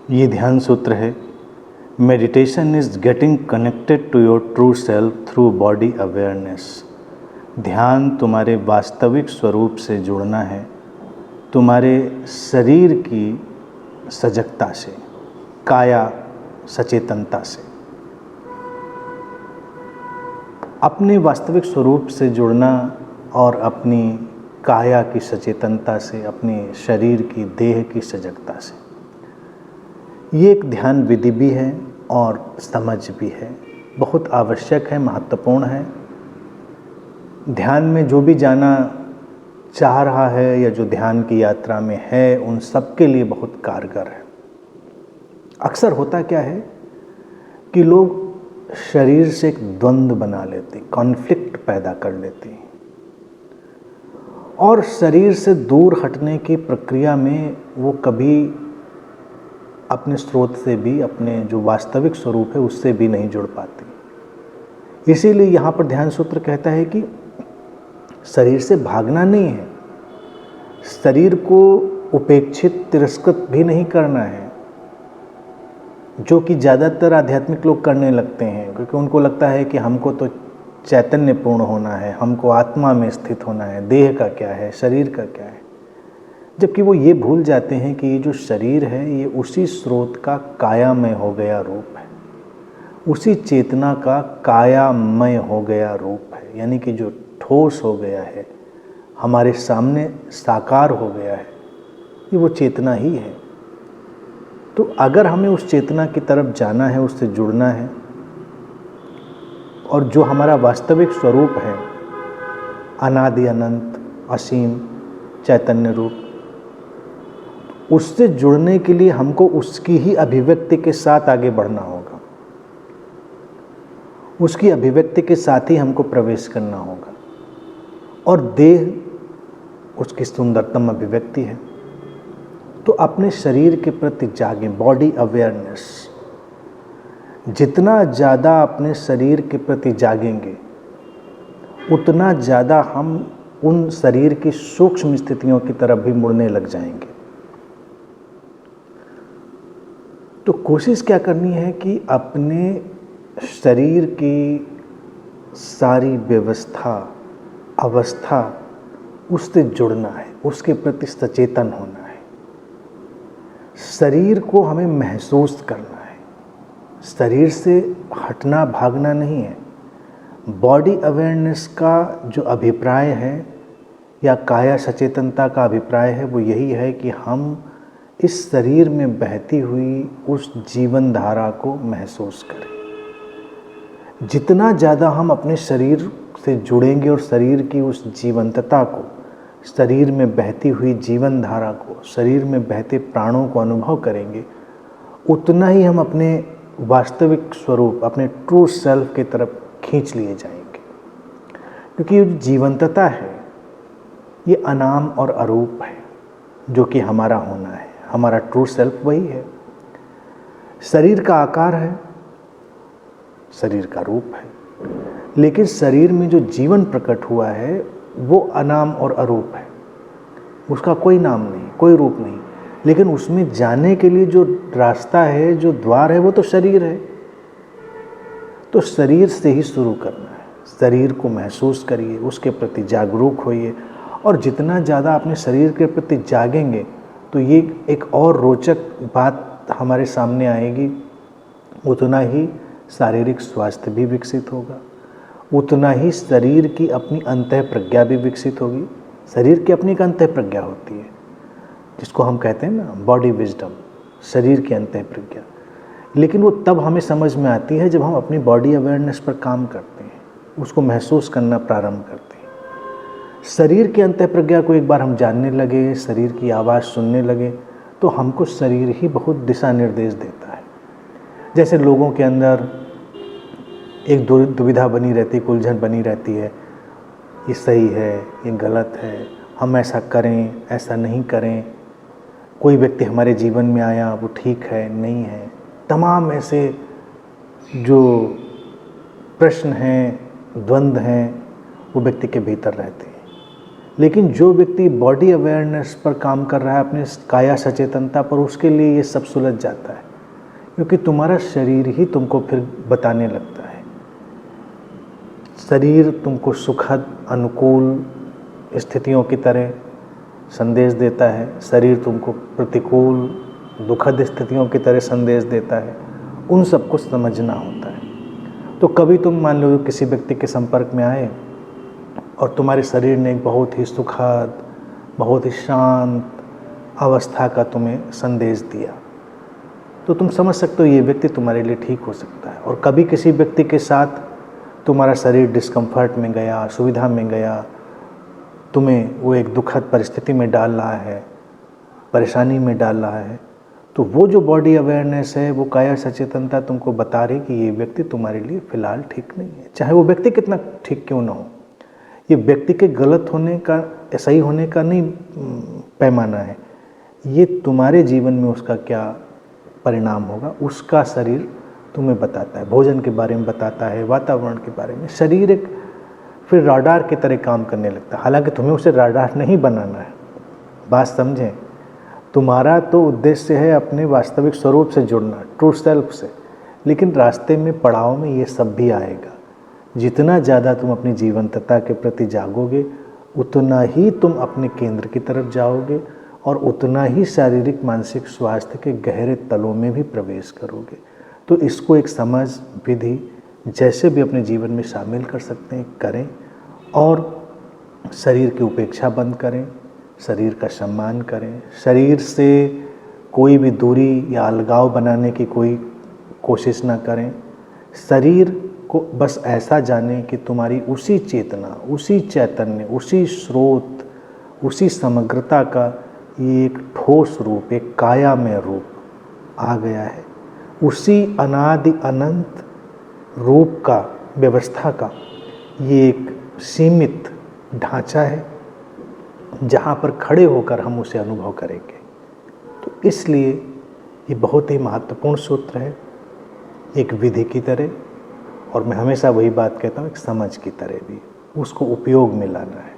ये ध्यान सूत्र है, meditation is getting connected to your true self through body awareness. ध्यान तुम्हारे वास्तविक स्वरूप से जुड़ना है, तुम्हारे शरीर की सजगता से, काया सचेतनता से। अपने वास्तविक स्वरूप से जुड़ना और अपनी काया की सचेतनता से, अपने शरीर की, देह की सजगता से, ये एक ध्यान विधि भी है और समझ भी है, बहुत आवश्यक है, महत्वपूर्ण है। ध्यान में जो भी जाना चाह रहा है या जो ध्यान की यात्रा में है, उन सब के लिए बहुत कारगर है। अक्सर होता क्या है कि लोग शरीर से एक द्वंद्व बना लेते, कॉन्फ्लिक्ट पैदा कर लेते हैं और शरीर से दूर हटने की प्रक्रिया में वो कभी अपने स्रोत से भी, अपने जो वास्तविक स्वरूप है उससे भी नहीं जुड़ पाते। इसीलिए यहाँ पर ध्यान सूत्र कहता है कि शरीर से भागना नहीं है, शरीर को उपेक्षित, तिरस्कृत भी नहीं करना है, जो कि ज़्यादातर आध्यात्मिक लोग करने लगते हैं, क्योंकि उनको लगता है कि हमको तो चैतन्य पूर्ण होना है, हमको आत्मा में स्थित होना है, देह का क्या है, शरीर का क्या है। जबकि वो ये भूल जाते हैं कि ये जो शरीर है ये उसी स्रोत का कायामय हो गया रूप है, उसी चेतना का कायामय हो गया रूप है, यानी कि जो ठोस हो गया है, हमारे सामने साकार हो गया है, ये वो चेतना ही है। तो अगर हमें उस चेतना की तरफ जाना है, उससे जुड़ना है, और जो हमारा वास्तविक स्वरूप है, अनादि अनंत असीम चैतन्य रूप, उससे जुड़ने के लिए हमको उसकी ही अभिव्यक्ति के साथ आगे बढ़ना होगा, उसकी अभिव्यक्ति के साथ ही हमको प्रवेश करना होगा। और देह उसकी सुंदरतम अभिव्यक्ति है। तो अपने शरीर के प्रति जागें, बॉडी अवेयरनेस। जितना ज़्यादा अपने शरीर के प्रति जागेंगे, उतना ज़्यादा हम उन शरीर की सूक्ष्म स्थितियों की तरफ भी मुड़ने लग जाएंगे। तो कोशिश क्या करनी है कि अपने शरीर की सारी व्यवस्था, अवस्था, उससे जुड़ना है, उसके प्रति सचेतन होना है। शरीर को हमें महसूस करना है, शरीर से हटना भागना नहीं है। बॉडी अवेयरनेस का जो अभिप्राय है या काया सचेतनता का अभिप्राय है, वो यही है कि हम इस शरीर में बहती हुई उस जीवन धारा को महसूस करें। जितना ज़्यादा हम अपने शरीर से जुड़ेंगे और शरीर की उस जीवंतता को, शरीर में बहती हुई जीवन धारा को, शरीर में बहते प्राणों को अनुभव करेंगे, उतना ही हम अपने वास्तविक स्वरूप, अपने ट्रू सेल्फ की तरफ खींच लिए जाएंगे। क्योंकि ये जीवंतता है, ये अनाम और अरूप है, जो कि हमारा होना है, हमारा ट्रू सेल्फ वही है। शरीर का आकार है, शरीर का रूप है, लेकिन शरीर में जो जीवन प्रकट हुआ है वो अनाम और अरूप है, उसका कोई नाम नहीं, कोई रूप नहीं, लेकिन उसमें जाने के लिए जो रास्ता है, जो द्वार है, वो तो शरीर है। तो शरीर से ही शुरू करना है, शरीर को महसूस करिए, उसके प्रति जागरूक होइए, और जितना ज़्यादा अपने शरीर के प्रति जागेंगे तो ये एक और रोचक बात हमारे सामने आएगी, उतना ही शारीरिक स्वास्थ्य भी विकसित होगा, उतना ही शरीर की अपनी अंतः प्रज्ञा भी विकसित होगी। शरीर की अपनी एक अंतः प्रज्ञा होती है, जिसको हम कहते हैं ना बॉडी विजडम, शरीर की अंतः प्रज्ञा। लेकिन वो तब हमें समझ में आती है जब हम अपनी बॉडी अवेयरनेस पर काम करते हैं, उसको महसूस करना प्रारंभ करते हैं। शरीर की अंतः प्रज्ञा को एक बार हम जानने लगे, शरीर की आवाज़ सुनने लगे, तो हमको शरीर ही बहुत दिशा निर्देश देता है। जैसे लोगों के अंदर एक दुविधा बनी रहती, उलझन बनी रहती है, ये सही है, ये गलत है, हम ऐसा करें, ऐसा नहीं करें, कोई व्यक्ति हमारे जीवन में आया, वो ठीक है, नहीं है, तमाम ऐसे जो प्रश्न हैं, द्वंद्व हैं, वो व्यक्ति के भीतर रहते हैं। लेकिन जो व्यक्ति बॉडी अवेयरनेस पर काम कर रहा है, अपने काया सचेतनता पर, उसके लिए ये सब सुलझ जाता है, क्योंकि तुम्हारा शरीर ही तुमको फिर बताने लगता है। शरीर तुमको सुखद अनुकूल स्थितियों की तरह संदेश देता है, शरीर तुमको प्रतिकूल दुखद स्थितियों की तरह संदेश देता है। उन सबको समझना होता है। तो कभी तुम मान लो किसी व्यक्ति के संपर्क में आए और तुम्हारे शरीर ने एक बहुत ही सुखद, बहुत ही शांत अवस्था का तुम्हें संदेश दिया, तो तुम समझ सकते हो ये व्यक्ति तुम्हारे लिए ठीक हो सकता है। और कभी किसी व्यक्ति के साथ तुम्हारा शरीर डिस्कम्फर्ट में गया, असुविधा में गया, तुम्हें वो एक दुखद परिस्थिति में डाल रहा है, परेशानी में डाल रहा है, तो वो जो बॉडी अवेयरनेस है, वो काया सचेतनता तुमको बता रही कि ये व्यक्ति तुम्हारे लिए फ़िलहाल ठीक नहीं है, चाहे वो व्यक्ति कितना ठीक क्यों ना हो। ये व्यक्ति के गलत होने का, सही होने का नहीं पैमाना है, ये तुम्हारे जीवन में उसका क्या परिणाम होगा, उसका शरीर तुम्हें बताता है। भोजन के बारे में बताता है, वातावरण के बारे में। शरीर एक फिर राडार की तरह काम करने लगता है। हालांकि तुम्हें उसे राडार नहीं बनाना है, बात समझें। तुम्हारा तो उद्देश्य है अपने वास्तविक स्वरूप से जुड़ना, ट्रू सेल्फ से, लेकिन रास्ते में पड़ाव में ये सब भी आएगा। जितना ज़्यादा तुम अपनी जीवंतता के प्रति जागोगे, उतना ही तुम अपने केंद्र की तरफ जाओगे और उतना ही शारीरिक मानसिक स्वास्थ्य के गहरे तलों में भी प्रवेश करोगे। तो इसको एक समझ विधि जैसे भी अपने जीवन में शामिल कर सकते हैं, करें, और शरीर की उपेक्षा बंद करें, शरीर का सम्मान करें। शरीर से कोई भी दूरी या अलगाव बनाने की कोई कोशिश ना करें। शरीर को बस ऐसा जानें कि तुम्हारी उसी चेतना, उसी चैतन्य, उसी स्रोत, उसी समग्रता का ये एक ठोस रूप, एक कायामय रूप आ गया है। उसी अनादि अनंत रूप का, व्यवस्था का ये एक सीमित ढांचा है, जहाँ पर खड़े होकर हम उसे अनुभव करेंगे। तो इसलिए ये बहुत ही महत्वपूर्ण सूत्र है, एक विधि की तरह, और मैं हमेशा वही बात कहता हूँ, एक समझ की तरह भी। उसको उपयोग में लाना है।